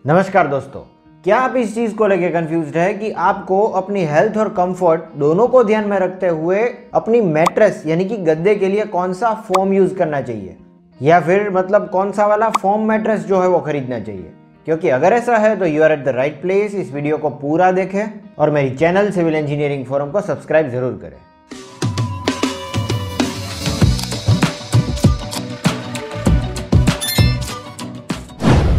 नमस्कार दोस्तों, क्या आप इस चीज़ को लेकर कंफ्यूज्ड है कि आपको अपनी हेल्थ और कंफर्ट दोनों को ध्यान में रखते हुए अपनी मैट्रेस यानी कि गद्दे के लिए कौन सा फोम यूज़ करना चाहिए या फिर मतलब कौन सा वाला फोम मैट्रेस जो है वो खरीदना चाहिए? क्योंकि अगर ऐसा है तो you are at the right place. इस वीडियो को पूरा देखें और मेरी चैनल सिविल इंजीनियरिंग फोरम को सब्सक्राइब जरूर करें।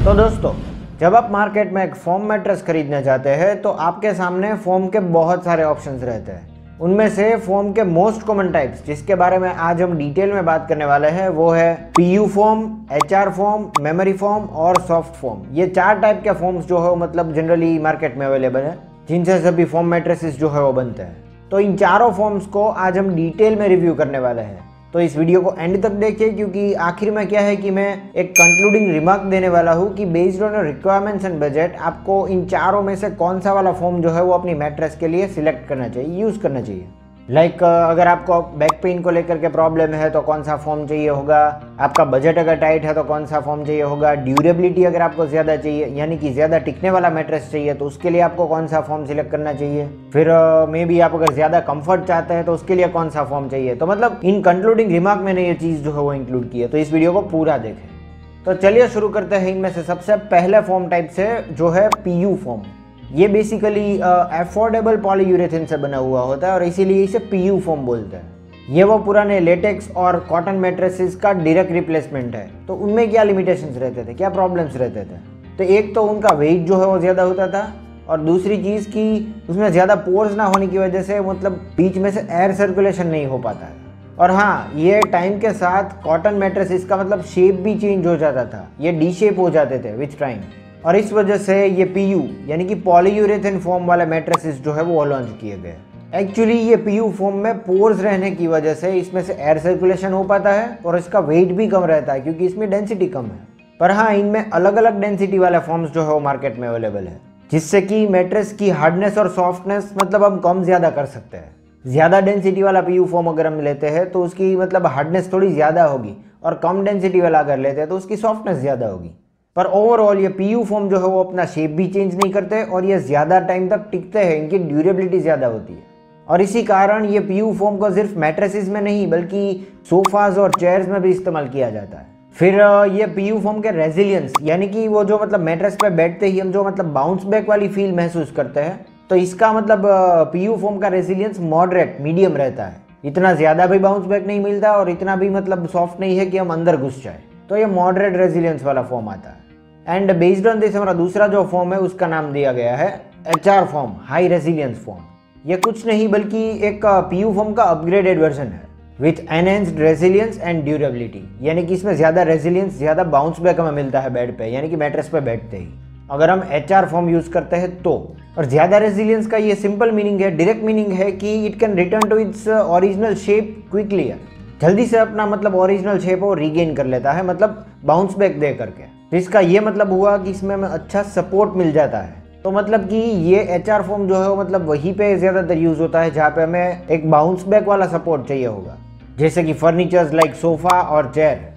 तो दोस्तों, जब आप मार्केट में एक फोम मैट्रेस खरीदना चाहते हैं तो आपके सामने फोम के बहुत सारे ऑप्शंस रहते हैं। उनमें से फोम के मोस्ट कॉमन टाइप्स जिसके बारे में आज हम डिटेल में बात करने वाले हैं वो है PU foam, HR foam, memory foam और सॉफ्ट फोम। ये चार टाइप के फोम्स जो है मतलब जनरली मार्केट में अवेलेबल है, जिनसे सभी फोम मैट्रेसेस जो है वो बनते हैं। तो इन चारों फोम्स को आज हम डिटेल में रिव्यू करने वाले हैं, तो इस वीडियो को एंड तक देखिए क्योंकि आखिर में क्या है कि मैं एक कंक्लूडिंग रिमार्क देने वाला हूँ कि based on your requirements and budget आपको इन चारों में से कौन सा वाला फोम जो है वो अपनी मैट्रेस के लिए सिलेक्ट करना चाहिए, यूज़ करना चाहिए। अगर आपको बैक पेन को लेकर के प्रॉब्लम है तो कौन सा फॉर्म चाहिए होगा, आपका बजट अगर टाइट है तो कौन सा फॉर्म चाहिए होगा, ड्यूरेबिलिटी अगर आपको ज़्यादा चाहिए यानी कि ज़्यादा टिकने वाला मैट्रेस चाहिए तो उसके लिए आपको कौन सा फॉर्म सिलेक्ट करना चाहिए, फिर मे बी आप अगर ज़्यादा कंफर्ट चाहते हैं तो उसके लिए कौन सा फॉर्म चाहिए। तो मतलब इन कंक्लूडिंग रिमार्क मैंने ये चीज़ जो है वो इंक्लूड की है, तो इस वीडियो को पूरा देखें। तो चलिए शुरू करते हैं इनमें से सबसे पहले फॉर्म टाइप से जो है पीयू फॉर्म। ये बेसिकली अफोर्डेबल पॉलीयूरेथेन से बना हुआ होता है और इसीलिए इसे पीयू फोम बोलते हैं। ये वो पुराने लेटेक्स और कॉटन मैट्रेसेस का डायरेक्ट रिप्लेसमेंट है। तो उनमें क्या लिमिटेशंस रहते थे, क्या प्रॉब्लम्स रहते थे? तो एक तो उनका वेट जो है वो ज़्यादा होता था और दूसरी चीज़ कि उसमें ज़्यादा पोर्स ना होने की वजह से मतलब बीच में से एयर सर्कुलेशन नहीं हो पाता है। और हाँ, ये टाइम के साथ कॉटन मैट्रेसेस का मतलब शेप भी चेंज हो जाता था, ये डी शेप हो जाते थे विथ टाइम, और इस वजह से ये पीयू यानी कि पॉलीयूरेथेन फोम वाले मैट्रेसेस जो है वो लॉन्च किए गए। एक्चुअली ये पीयू फोम में पोर्स रहने की वजह से इसमें से एयर सर्कुलेशन हो पाता है और इसका वेट भी कम रहता है क्योंकि इसमें डेंसिटी कम है। पर हाँ, इनमें अलग अलग डेंसिटी वाले फॉर्म्स जो है वो मार्केट में अवेलेबल है, जिससे कि मैट्रेस की हार्डनेस और सॉफ्टनेस मतलब हम कम ज़्यादा कर सकते हैं। ज़्यादा डेंसिटी वाला पीयू फोम अगर हम लेते हैं तो उसकी मतलब हार्डनेस थोड़ी ज़्यादा होगी और कम डेंसिटी वाला अगर लेते हैं तो उसकी सॉफ्टनेस ज़्यादा होगी। पर ओवरऑल ये पीयू फोम जो है वो अपना शेप भी चेंज नहीं करते और ये ज़्यादा टाइम तक टिकते हैं, इनकी ड्यूरेबिलिटी ज़्यादा होती है। और इसी कारण ये पीयू फोम को सिर्फ मैट्रेसेस में नहीं बल्कि सोफाज और चेयर्स में भी इस्तेमाल किया जाता है। फिर ये पीयू फोम के रेजिलियंस यानी कि वो जो मतलब मैट्रेस पे बैठते ही हम जो मतलब बाउंस बैक वाली फील महसूस करते हैं, तो इसका मतलब पीयू फोम का रेजिलियंस मॉडरेट मीडियम रहता है। इतना ज़्यादा भी बाउंस बैक नहीं मिलता और इतना भी मतलब सॉफ्ट नहीं है कि हम अंदर घुस जाए, तो ये मॉडरेट रेजिलियंस वाला फॉर्म आता है। एंड बेस्ड ऑन दिस हमारा दूसरा जो फॉर्म है उसका नाम दिया गया है HR form, high resilience form. ये कुछ नहीं बल्कि एक पीयू फॉर्म का अपग्रेडेड वर्जन है with enhanced resilience and durability, यानी कि इसमें ज़्यादा रेजिलियंस, ज़्यादा बाउंस बैक हमें मिलता है बेड पे यानी कि मैट्रेस पे बैठते ही अगर हम एचआर फॉर्म यूज़ करते हैं तो। और ज़्यादा रेजिलियंस का ये सिंपल मीनिंग है, डायरेक्ट मीनिंग है कि it can return to its original shape quickly, जल्दी से अपना मतलब ओरिजिनल शेप वो रीगेन कर लेता है, मतलब बाउंस बैक दे करके। तो इसका ये मतलब हुआ कि इसमें हमें अच्छा सपोर्ट मिल जाता है। तो मतलब कि ये एचआर फॉर्म जो है वो मतलब वहीं पे ज़्यादातर यूज़ होता है जहाँ पे हमें एक बाउंस बैक वाला सपोर्ट चाहिए होगा, जैसे कि फर्नीचर्स लाइक सोफ़ा और चेयर।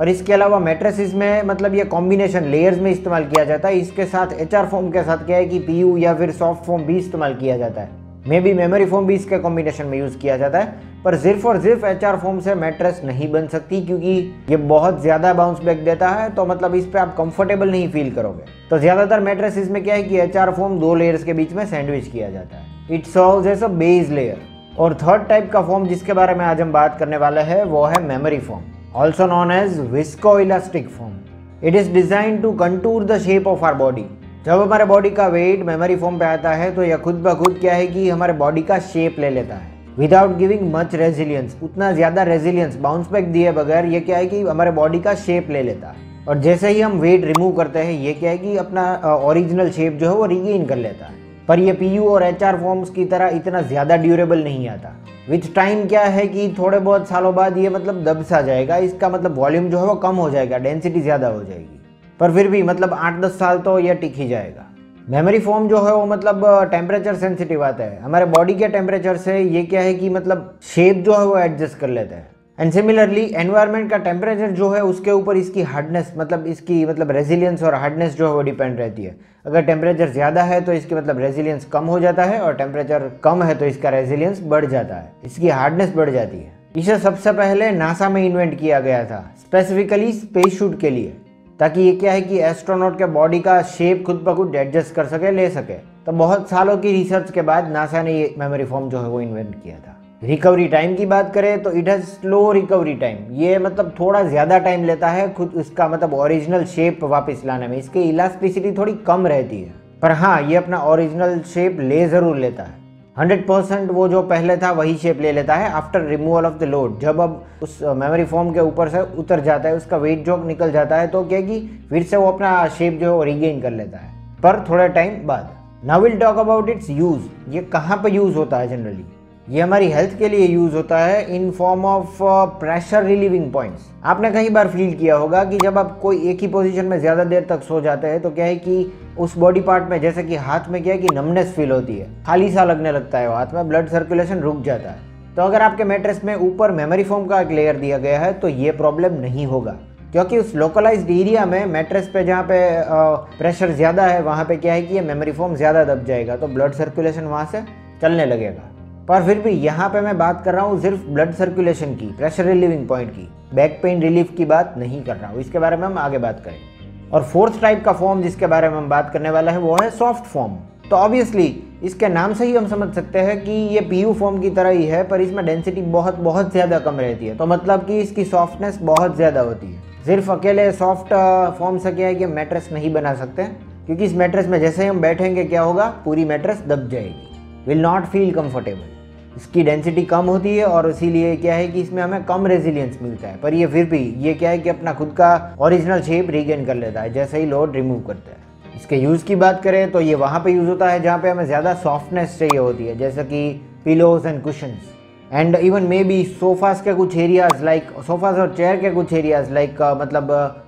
और इसके अलावा मैट्रेसेस में मतलब ये कॉम्बिनेशन लेयर्स में इस्तेमाल किया जाता है। इसके साथ एचआर फॉर्म के साथ क्या है कि पीयू या फिर सॉफ्ट फॉर्म भी इस्तेमाल किया जाता है, मे बी मेमोरी फोम भी इसके कॉम्बिनेशन में यूज़ किया जाता है। पर सिर्फ और सिर्फ एचआर फोम से मैट्रेस नहीं बन सकती क्योंकि ये बहुत ज़्यादा बाउंस बैक देता है, तो मतलब इस पे आप कंफर्टेबल नहीं फील करोगे। तो ज़्यादातर मैट्रेसेस में क्या है कि एचआर फोम दो लेयर्स के बीच में सैंडविच किया जाता है, it serves as a base layer. और थर्ड टाइप का फॉर्म जिसके बारे में आज हम बात करने वाले हैं वो है memory foam, also known as viscoelastic foam. It is design to contour the shape of our body. जब हमारे बॉडी का वेट मेमोरी फोम पे आता है तो यह खुद ब खुद क्या है कि हमारे बॉडी का शेप ले लेता है विदाउट गिविंग मच रेजिलियंस। उतना ज़्यादा रेजिलियंस बाउंस बैक दिए बगैर ये क्या है कि हमारे बॉडी का शेप ले लेता है। और जैसे ही हम वेट रिमूव करते हैं ये क्या है कि अपना ओरिजिनल शेप जो है वो रीगेन कर लेता है। पर ये पीयू और एचआर फॉर्म्स की तरह इतना ज़्यादा ड्यूरेबल नहीं आता। विथ टाइम क्या है कि थोड़े बहुत सालों बाद ये मतलब दब सा जाएगा, इसका मतलब वॉल्यूम जो है वो कम हो जाएगा, डेंसिटी ज़्यादा हो जाएगी, पर फिर भी मतलब 8-10 साल तो ये टिक ही जाएगा। मेमोरी फोम जो है वो मतलब टेम्परेचर सेंसिटिव आता है, हमारे बॉडी के टेम्परेचर से ये क्या है कि मतलब शेप जो है वो एडजस्ट कर लेता है। एंड सिमिलरली एनवायरनमेंट का टेम्परेचर जो है उसके ऊपर इसकी हार्डनेस इसकी रेजिलियंस और हार्डनेस जो है वो डिपेंड रहती है। अगर टेम्परेचर ज़्यादा है तो इसकी रेजिलियंस कम हो जाता है, और टेम्परेचर कम है तो इसका रेजिलियंस बढ़ जाता है, इसकी हार्डनेस बढ़ जाती है। इसे सबसे पहले नासा में इन्वेंट किया गया था, स्पेसिफिकली स्पेस शूट के लिए, ताकि ये क्या है कि एस्ट्रोनॉट के बॉडी का शेप खुद ब खुद एडजस्ट कर सके, ले सके। तो बहुत सालों की रिसर्च के बाद नासा ने ये मेमोरी फोम जो है वो इन्वेंट किया था। रिकवरी टाइम की बात करें तो it has slow recovery time, ये थोड़ा ज़्यादा टाइम लेता है खुद इसका ओरिजिनल शेप वापस लाने में। इसकी इलास्टिसिटी थोड़ी कम रहती है, पर हाँ ये अपना ओरिजिनल शेप ले ज़रूर लेता है। 100% वो जो पहले था वही शेप ले लेता है after removal of the load. जब अब उस मेमोरी फोम के ऊपर से उतर जाता है, उसका वेट जो निकल जाता है, तो क्या कि फिर से वो अपना शेप जो है वो रिगेन कर लेता है, पर थोड़े टाइम बाद। Now will talk about it's use. ये कहाँ पे यूज़ होता है जनरली? ये हमारी हेल्थ के लिए यूज़ होता है in form of pressure relieving points. आपने कई बार फील किया होगा कि जब आप कोई एक ही पोजीशन में ज़्यादा देर तक सो जाते हैं तो क्या है कि उस बॉडी पार्ट में, जैसे कि हाथ में क्या है कि नमनेस फील होती है, खाली सा लगने लगता है, हाथ में ब्लड सर्कुलेशन रुक जाता है। तो अगर आपके मैट्रेस में ऊपर मेमोरी फोम का एक लेयर दिया गया है तो ये प्रॉब्लम नहीं होगा, क्योंकि उस लोकलाइज्ड एरिया में मैट्रेस पे जहाँ पे प्रेशर ज़्यादा है वहाँ पे क्या है कि ये मेमोरी फोम ज़्यादा दब जाएगा, तो ब्लड सर्कुलेशन वहाँ से चलने लगेगा। पर फिर भी यहाँ पे मैं बात कर रहा हूँ सिर्फ ब्लड सर्कुलेशन की, प्रेशर रिलीविंग पॉइंट की, बैक पेन रिलीफ की बात नहीं कर रहा हूँ। इसके बारे में हम आगे बात करेंगे। और फोर्थ टाइप का फॉर्म जिसके बारे में हम बात करने वाला है वो है सॉफ्ट फॉर्म। तो ऑब्वियसली इसके नाम से ही हम समझ सकते हैं कि ये पीयू फॉर्म की तरह ही है, पर इसमें डेंसिटी बहुत ज़्यादा कम रहती है। तो मतलब कि इसकी सॉफ्टनेस बहुत ज़्यादा होती है। सिर्फ अकेले सॉफ्ट फॉर्म से क्या है कि मैट्रेस नहीं बना सकते, क्योंकि इस मैट्रेस में जैसे ही हम बैठेंगे क्या होगा, पूरी मैट्रेस दब जाएगी, विल नॉट फील कंफर्टेबल। इसकी डेंसिटी कम होती है और इसीलिए क्या है कि इसमें हमें कम रेजिलियंस मिलता है, पर ये फिर भी ये क्या है कि अपना खुद का ओरिजिनल शेप रीगेन कर लेता है जैसे ही लोड रिमूव करता है। इसके यूज़ की बात करें तो ये वहाँ पे यूज़ होता है जहाँ पे हमें ज़्यादा सॉफ्टनेस चाहिए होती है, जैसे कि pillows and cushions, and even may be sofas के कुछ एरियाज लाइक सोफास और चेयर के कुछ एरियाज लाइक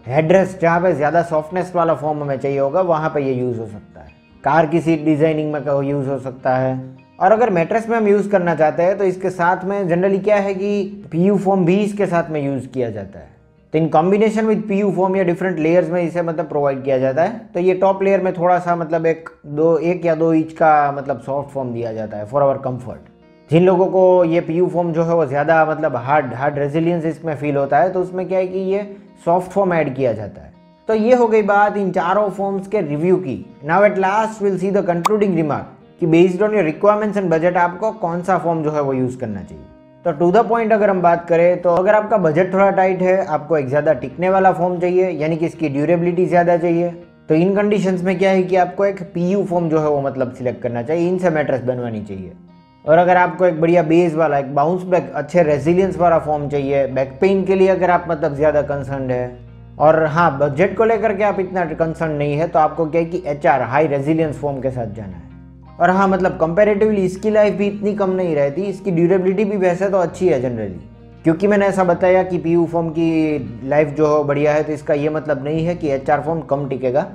हेडरेस्ट, जहाँ पे ज़्यादा सॉफ्टनेस वाला फॉर्म हमें चाहिए होगा, वहाँ पे ये यूज़ हो सकता है। कार की सीट डिज़ाइनिंग में यूज़ हो सकता है। और अगर मैट्रेस में हम यूज़ करना चाहते हैं तो इसके साथ में जनरली क्या है कि पीयू फोम भी इसके साथ में यूज़ किया जाता है। तो in combination with PU foam या डिफरेंट लेयर्स में इसे प्रोवाइड किया जाता है। तो ये टॉप लेयर में थोड़ा सा एक या दो इंच का सॉफ्ट फॉर्म दिया जाता है फॉर आवर कंफर्ट। जिन लोगों को ये पीयू फोम जो है वो ज़्यादा हार्ड रेजिलियंस इसमें फील होता है, तो उसमें क्या है कि ये सॉफ्ट फॉर्म ऐड किया जाता है। तो ये हो गई बात इन चारों फॉर्म्स के रिव्यू की। Now at last will see the concluding remark कि based on your requirements and budget आपको कौन सा फॉर्म जो है वो यूज़ करना चाहिए। तो टू द पॉइंट अगर हम बात करें तो अगर आपका बजट थोड़ा टाइट है, आपको एक ज़्यादा टिकने वाला फॉर्म चाहिए, यानी कि इसकी ड्यूरेबिलिटी ज़्यादा चाहिए, तो इन कंडीशंस में क्या है कि आपको एक पीयू फॉर्म जो है वो सिलेक्ट करना चाहिए, इनसे मैट्रेस बनवानी चाहिए। और अगर आपको एक बढ़िया बेस वाला, एक बाउंस बैक, अच्छे रेजिलियंस वाला फॉर्म चाहिए, बैक पेन के लिए अगर आप ज़्यादा कंसर्न है, और हाँ बजट को लेकर के आप इतना कंसर्न नहीं है, तो आपको क्या है कि HR हाई रेजिलियंस फॉर्म के साथ जाना है। और हाँ कंपैरेटिवली इसकी लाइफ भी इतनी कम नहीं रहती, इसकी ड्यूरेबिलिटी भी वैसे तो अच्छी है जनरली, क्योंकि मैंने ऐसा बताया कि पीयू फॉर्म की लाइफ जो है बढ़िया है, तो इसका ये मतलब नहीं है कि HR फॉर्म कम टिकेगा।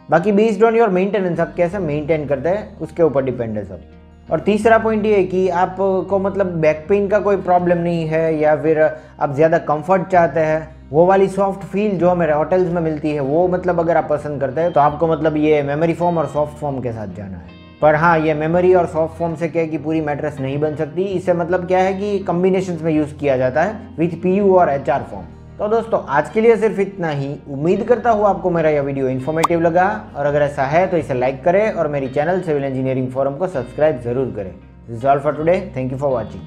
बाकी बेस्ड ऑन योर मेंटेनेंस, आप कैसे मेंटेन करते हैं उसके ऊपर डिपेंड है सब। और तीसरा पॉइंट ये है कि आपको बैक पेन का कोई प्रॉब्लम नहीं है, या फिर आप ज़्यादा कंफर्ट चाहते हैं, वो वाली सॉफ्ट फील जो मेरे होटल्स में मिलती है वो अगर आप पसंद करते हैं तो आपको ये मेमोरी फॉर्म और सॉफ्ट फॉर्म के साथ जाना है। पर हाँ ये मेमोरी और सॉफ्ट फॉर्म से क्या है कि पूरी मैट्रेस नहीं बन सकती, इससे क्या है कि कॉम्बिनेशंस में यूज़ किया जाता है विथ पीयू और HR फॉर्म। तो दोस्तों आज के लिए सिर्फ इतना ही। उम्मीद करता हूँ आपको मेरा यह वीडियो इन्फॉर्मेटिव लगा, और अगर ऐसा है तो इसे लाइक करें और मेरी चैनल सिविल इंजीनियरिंग फोरम को सब्सक्राइब जरूर करें। This is all for today, thank you for watching.